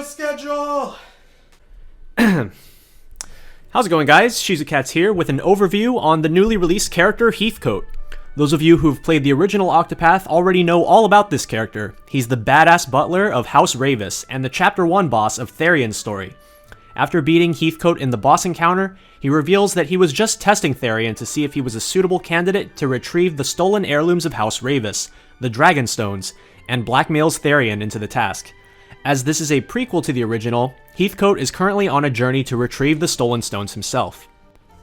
video schedule! How's it going, guys? ShizuCats here with an overview on the newly released character Heathcote. Those of you who've played the original Octopath already know all about this character. He's the badass butler of House Ravus and the Chapter 1 boss of Therion's story. After beating Heathcote in the boss encounter, he reveals that he was just testing Therion to see if he was a suitable candidate to retrieve the stolen heirlooms of House Ravus, the Dragon Stones, and blackmails Therion into the task. As this is a prequel to the original, Heathcote is currently on a journey to retrieve the stolen stones himself.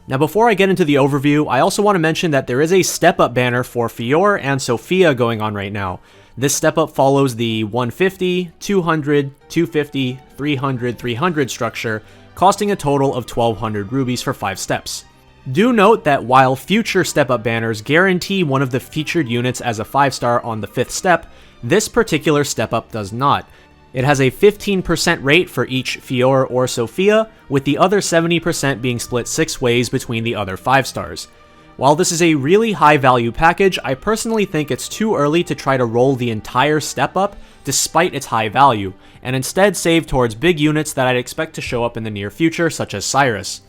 Now before I get into the overview, I also want to mention that there is a step-up banner for Fior and Sophia going on right now. This step-up follows the 150, 200, 250, 300, 300 structure, costing a total of 1200 rubies for 5 steps. Do note that while future step-up banners guarantee one of the featured units as a 5-star on the 5th step, this particular step-up does not. It has a 15% rate for each Fior or Sophia, with the other 70% being split 6 ways between the other 5 stars. While this is a really high value package, I personally think it's too early to try to roll the entire step up despite its high value, and instead save towards big units that I'd expect to show up in the near future, such as Cyrus.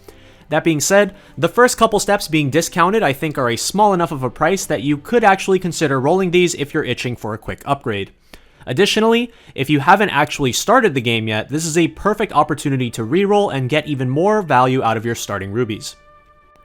That being said, the first couple steps being discounted I think are a small enough of a price that you could actually consider rolling these if you're itching for a quick upgrade. Additionally, if you haven't actually started the game yet, this is a perfect opportunity to reroll and get even more value out of your starting rubies.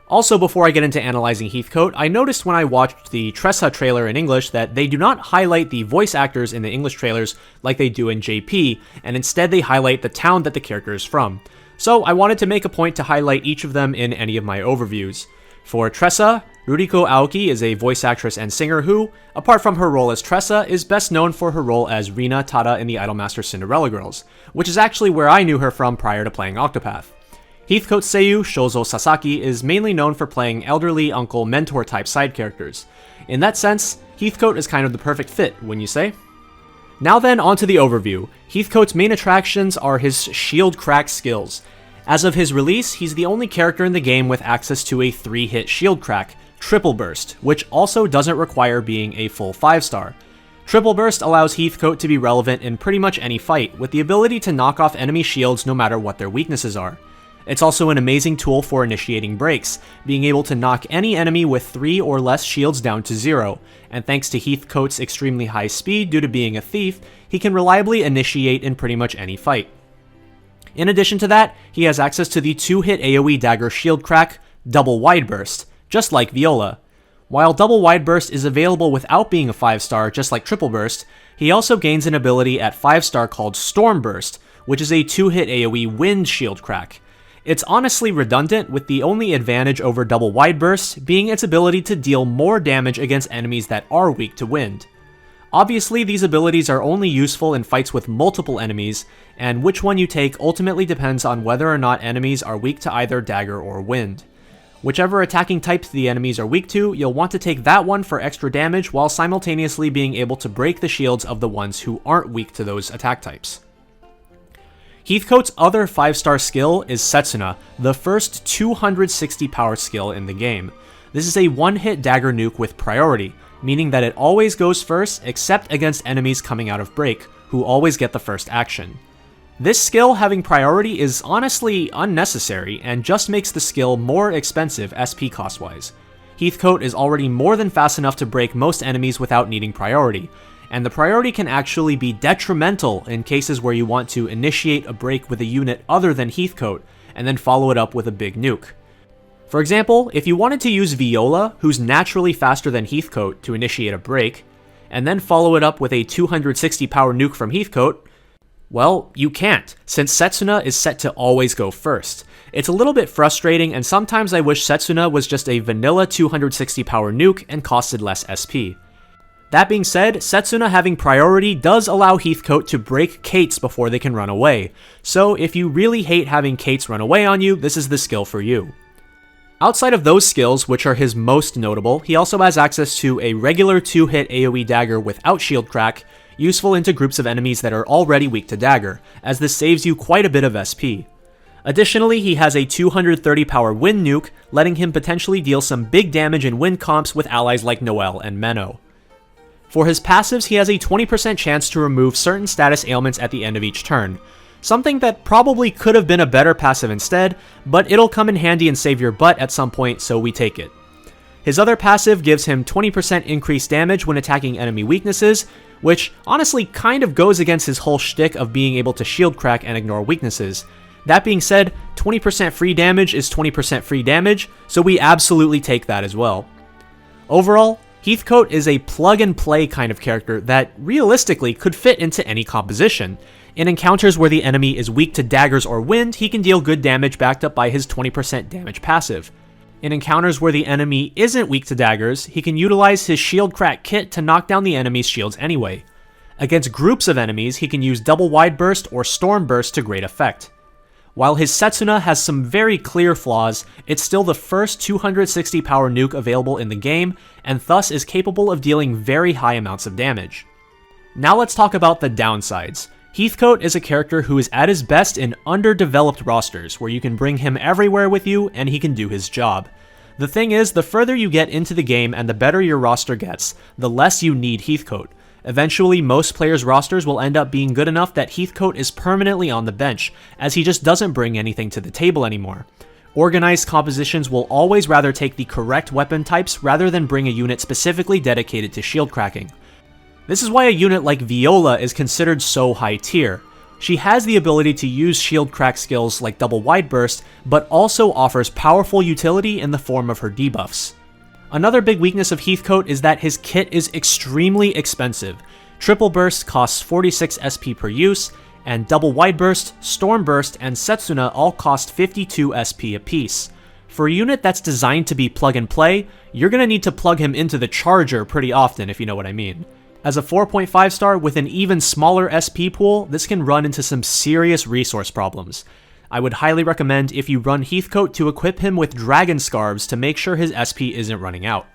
Also, before I get into analyzing Heathcote, I noticed when I watched the Tressa trailer in English that they do not highlight the voice actors in the English trailers like they do in JP, and instead they highlight the town that the character is from. So I wanted to make a point to highlight each of them in any of my overviews. For Tressa, Ruriko Aoki is a voice actress and singer who, apart from her role as Tressa, is best known for her role as Rina Tada in the Idolmaster Cinderella Girls, which is actually where I knew her from prior to playing Octopath. Heathcote's seiyuu, Shozo Sasaki, is mainly known for playing elderly uncle mentor type side characters. In that sense, Heathcote is kind of the perfect fit, wouldn't you say? Now then, onto the overview. Heathcote's main attractions are his shield crack skills. As of his release, he's the only character in the game with access to a 3-hit shield crack, Triple Burst, which also doesn't require being a full 5-star. Triple Burst allows Heathcote to be relevant in pretty much any fight, with the ability to knock off enemy shields no matter what their weaknesses are. It's also an amazing tool for initiating breaks, being able to knock any enemy with 3 or less shields down to 0, and thanks to Heathcote's extremely high speed due to being a thief, he can reliably initiate in pretty much any fight. In addition to that, he has access to the 2-hit AoE dagger shield crack, Double Wide Burst, just like Viola. While Double Wide Burst is available without being a 5-star just like Triple Burst, he also gains an ability at 5-star called Storm Burst, which is a 2-hit AoE wind shield crack. It's honestly redundant, with the only advantage over Double Wide Burst being its ability to deal more damage against enemies that are weak to wind. Obviously, these abilities are only useful in fights with multiple enemies, and which one you take ultimately depends on whether or not enemies are weak to either dagger or wind. Whichever attacking types the enemies are weak to, you'll want to take that one for extra damage while simultaneously being able to break the shields of the ones who aren't weak to those attack types. Heathcote's other 5-star skill is Setsuna, the first 260 power skill in the game. This is a 1-hit dagger nuke with priority, meaning that it always goes first except against enemies coming out of break, who always get the first action. This skill having priority is honestly unnecessary and just makes the skill more expensive SP cost-wise. Heathcote is already more than fast enough to break most enemies without needing priority, and the priority can actually be detrimental in cases where you want to initiate a break with a unit other than Heathcote, and then follow it up with a big nuke. For example, if you wanted to use Viola, who's naturally faster than Heathcote, to initiate a break, and then follow it up with a 260 power nuke from Heathcote, well, you can't, since Setsuna is set to always go first. It's a little bit frustrating, and sometimes I wish Setsuna was just a vanilla 260 power nuke and costed less SP. That being said, Setsuna having priority does allow Heathcote to break Kates before they can run away, so if you really hate having Kates run away on you, this is the skill for you. Outside of those skills, which are his most notable, he also has access to a regular 2-hit AoE dagger without shield crack, useful into groups of enemies that are already weak to dagger, as this saves you quite a bit of SP. Additionally, he has a 230 power wind nuke, letting him potentially deal some big damage in wind comps with allies like Noelle and Menno. For his passives, he has a 20% chance to remove certain status ailments at the end of each turn. Something that probably could have been a better passive instead, but it'll come in handy and save your butt at some point, so we take it. His other passive gives him 20% increased damage when attacking enemy weaknesses, which honestly kind of goes against his whole shtick of being able to shield crack and ignore weaknesses. That being said, 20% free damage is 20% free damage, so we absolutely take that as well. Overall, Heathcote is a plug-and-play kind of character that realistically could fit into any composition. In encounters where the enemy is weak to daggers or wind, he can deal good damage backed up by his 20% damage passive. In encounters where the enemy isn't weak to daggers, he can utilize his shield crack kit to knock down the enemy's shields anyway. Against groups of enemies, he can use double wide burst or storm burst to great effect. While his Setsuna has some very clear flaws, it's still the first 260 power nuke available in the game, and thus is capable of dealing very high amounts of damage. Now let's talk about the downsides. Heathcote is a character who is at his best in underdeveloped rosters, where you can bring him everywhere with you and he can do his job. The thing is, the further you get into the game and the better your roster gets, the less you need Heathcote. Eventually, most players' rosters will end up being good enough that Heathcote is permanently on the bench, as he just doesn't bring anything to the table anymore. Organized compositions will always rather take the correct weapon types rather than bring a unit specifically dedicated to shield cracking. This is why a unit like Viola is considered so high tier. She has the ability to use shield crack skills like double wide burst, but also offers powerful utility in the form of her debuffs. Another big weakness of Heathcote is that his kit is extremely expensive. Triple burst costs 46 SP per use, and double wide burst, storm burst, and Setsuna all cost 52 SP apiece. For a unit that's designed to be plug and play, you're gonna need to plug him into the charger pretty often, if you know what I mean. As a 4.5 star with an even smaller SP pool, this can run into some serious resource problems. I would highly recommend if you run Heathcote to equip him with Dragon Scarves to make sure his SP isn't running out.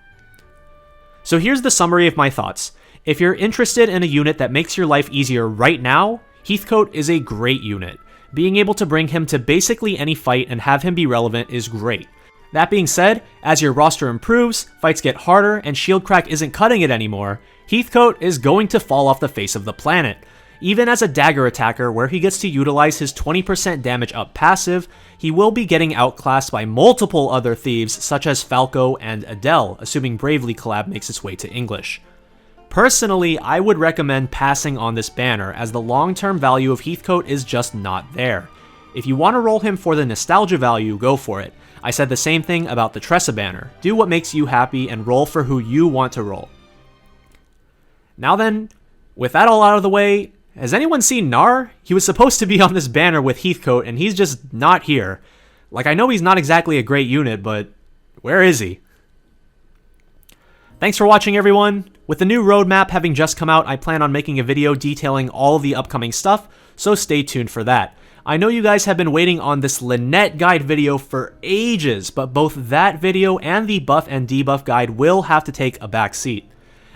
So here's the summary of my thoughts. If you're interested in a unit that makes your life easier right now, Heathcote is a great unit. Being able to bring him to basically any fight and have him be relevant is great. That being said, as your roster improves, fights get harder, and shield crack isn't cutting it anymore, Heathcote is going to fall off the face of the planet. Even as a dagger attacker where he gets to utilize his 20% damage up passive, he will be getting outclassed by multiple other thieves such as Falco and Adele, assuming Bravely collab makes its way to English. Personally, I would recommend passing on this banner as the long-term value of Heathcote is just not there. If you want to roll him for the nostalgia value, go for it. I said the same thing about the Tressa banner. Do what makes you happy and roll for who you want to roll. Now then, with that all out of the way, has anyone seen Nar? He was supposed to be on this banner with Heathcote and he's just not here. Like, I know he's not exactly a great unit, but where is he? Thanks for watching, everyone. With the new roadmap having just come out, I plan on making a video detailing all of the upcoming stuff, so stay tuned for that. I know you guys have been waiting on this Lynette guide video for ages, but both that video and the buff and debuff guide will have to take a back seat.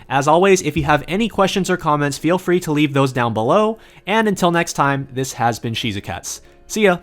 As always, if you have any questions or comments, feel free to leave those down below, and until next time, this has been CotC. See ya!